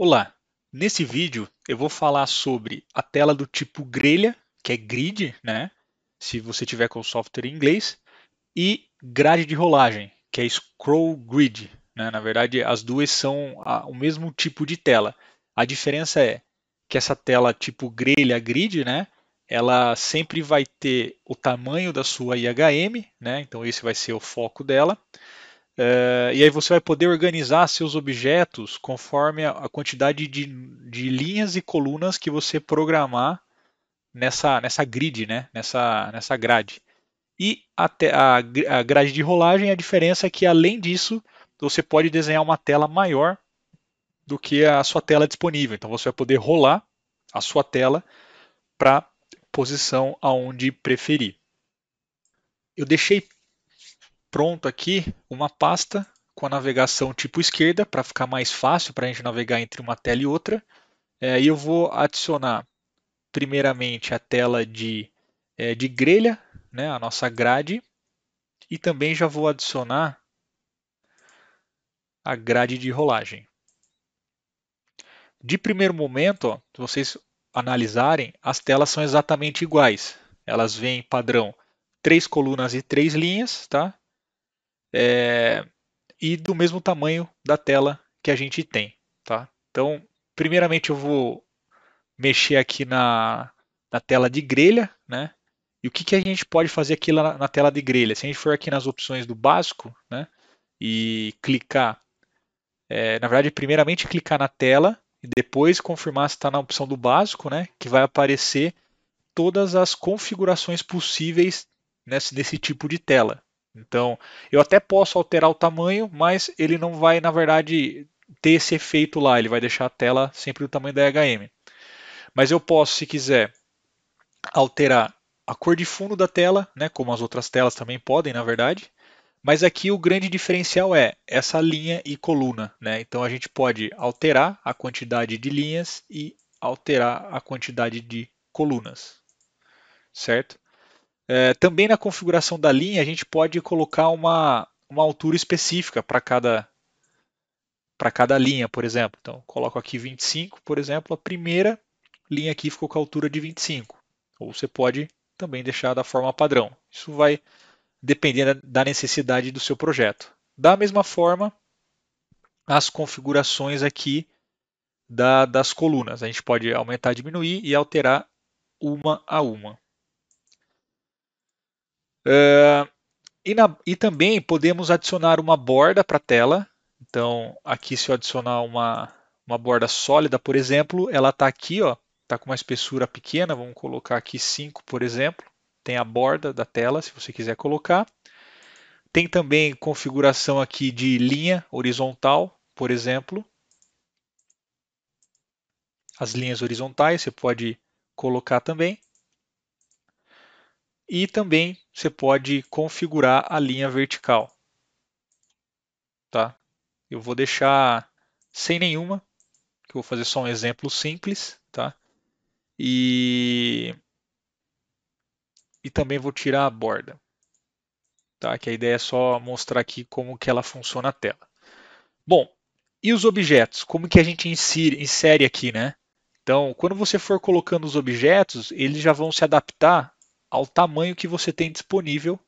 Olá, nesse vídeo eu vou falar sobre a tela do tipo grelha, que é grid, né? Se você tiver com o software em inglês, e grade de rolagem, que é scroll grid, né? Na verdade, as duas são o mesmo tipo de tela. A diferença é que essa tela tipo grelha grid, né? Ela sempre vai ter o tamanho da sua IHM, né? Então esse vai ser o foco dela. E aí você vai poder organizar seus objetos conforme a quantidade de linhas e colunas que você programar nessa grid, né? nessa grade. E a grade de rolagem, a diferença é que além disso, você pode desenhar uma tela maior do que a sua tela disponível. Então você vai poder rolar a sua tela para posição aonde preferir. Eu deixei pronto aqui uma pasta com a navegação tipo esquerda para ficar mais fácil para a gente navegar entre uma tela e outra. E eu vou adicionar primeiramente a tela de grelha, né, a nossa grade, e também já vou adicionar a grade de rolagem. De primeiro momento, ó, se vocês analisarem, as telas são exatamente iguais. Elas vêm padrão 3 colunas e 3 linhas, tá? E do mesmo tamanho da tela que a gente tem, tá? Então, primeiramente eu vou mexer aqui na tela de grelha, né? E o que a gente pode fazer aqui na tela de grelha? Se a gente for aqui nas opções do básico, né? E clicar, na verdade, primeiramente clicar na tela e depois confirmar se está na opção do básico, né? Que vai aparecer todas as configurações possíveis nesse tipo de tela. Então, eu até posso alterar o tamanho, mas ele não vai, na verdade, ter esse efeito lá. Ele vai deixar a tela sempre do tamanho da HM. Mas eu posso, se quiser, alterar a cor de fundo da tela, né, como as outras telas também podem, na verdade. Mas aqui o grande diferencial é essa linha e coluna, né? Então a gente pode alterar a quantidade de linhas e alterar a quantidade de colunas, certo? Também na configuração da linha a gente pode colocar uma altura específica para cada linha, por exemplo. Então coloco aqui 25, por exemplo, a primeira linha aqui ficou com a altura de 25. Ou você pode também deixar da forma padrão. Isso vai depender da necessidade do seu projeto. Da mesma forma, as configurações aqui das colunas. A gente pode aumentar, diminuir e alterar uma a uma. E também podemos adicionar uma borda para a tela. Então, aqui se eu adicionar uma borda sólida, por exemplo, ela está aqui, ó, está com uma espessura pequena, vamos colocar aqui 5, por exemplo. Tem a borda da tela, se você quiser colocar. Tem também configuração aqui de linha horizontal, por exemplo. As linhas horizontais você pode colocar também. E também você pode configurar a linha vertical, tá? Eu vou deixar sem nenhuma, que eu vou fazer só um exemplo simples, tá? E também vou tirar a borda, tá? Que a ideia é só mostrar aqui como que ela funciona a tela. Bom, e os objetos? Como que a gente insere aqui, né? Então, quando você for colocando os objetos, eles já vão se adaptar ao tamanho que você tem disponível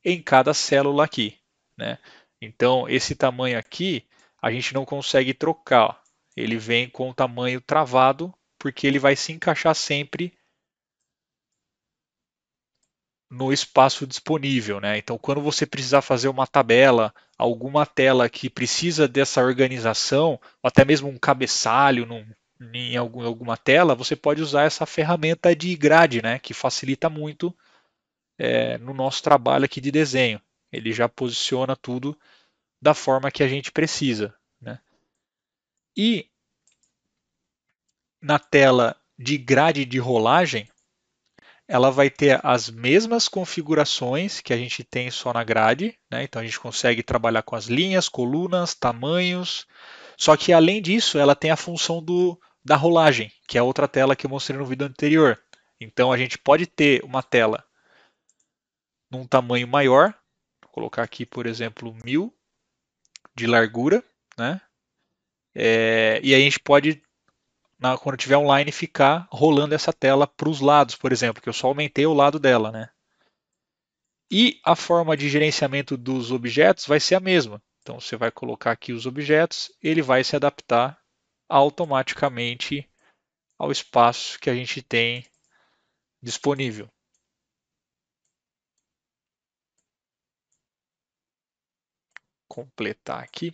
em cada célula aqui, né? Então, esse tamanho aqui, a gente não consegue trocar, ó. Ele vem com o tamanho travado, porque ele vai se encaixar sempre no espaço disponível, né? Então, quando você precisar fazer uma tabela, alguma tela que precisa dessa organização, ou até mesmo um cabeçalho em alguma tela, você pode usar essa ferramenta de grade, né? Que facilita muito no nosso trabalho aqui de desenho. Ele já posiciona tudo da forma que a gente precisa, né? E na tela de grade de rolagem, ela vai ter as mesmas configurações que a gente tem só na grade, né? Então a gente consegue trabalhar com as linhas, colunas, tamanhos. Só que além disso, ela tem a função da rolagem, que é a outra tela que eu mostrei no vídeo anterior. Então a gente pode ter uma tela num tamanho maior, vou colocar aqui, por exemplo, 1000 de largura, né? E aí a gente pode, quando tiver online, ficar rolando essa tela para os lados, por exemplo, que eu só aumentei o lado dela, né? E a forma de gerenciamento dos objetos vai ser a mesma. Então você vai colocar aqui os objetos, ele vai se adaptar automaticamente ao espaço que a gente tem disponível. Completar aqui.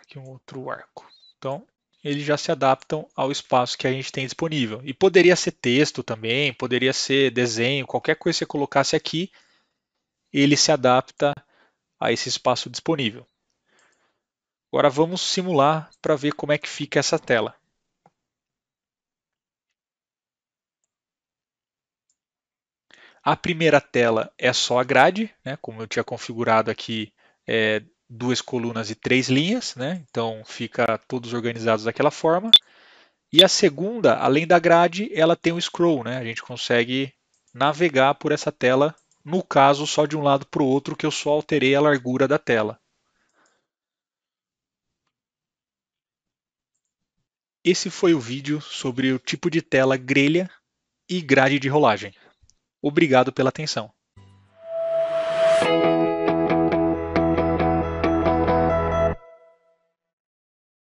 Aqui um outro arco. Então, eles já se adaptam ao espaço que a gente tem disponível. E poderia ser texto também, poderia ser desenho, qualquer coisa que você colocasse aqui, ele se adapta a esse espaço disponível. Agora vamos simular para ver como é que fica essa tela. A primeira tela é só a grade, né? Como eu tinha configurado aqui, duas colunas e três linhas, né? Então fica todos organizados daquela forma. E a segunda, além da grade, ela tem o scroll, né? A gente consegue navegar por essa tela, no caso só de um lado para o outro, que eu só alterei a largura da tela. Esse foi o vídeo sobre o tipo de tela grelha e grade de rolagem. Obrigado pela atenção.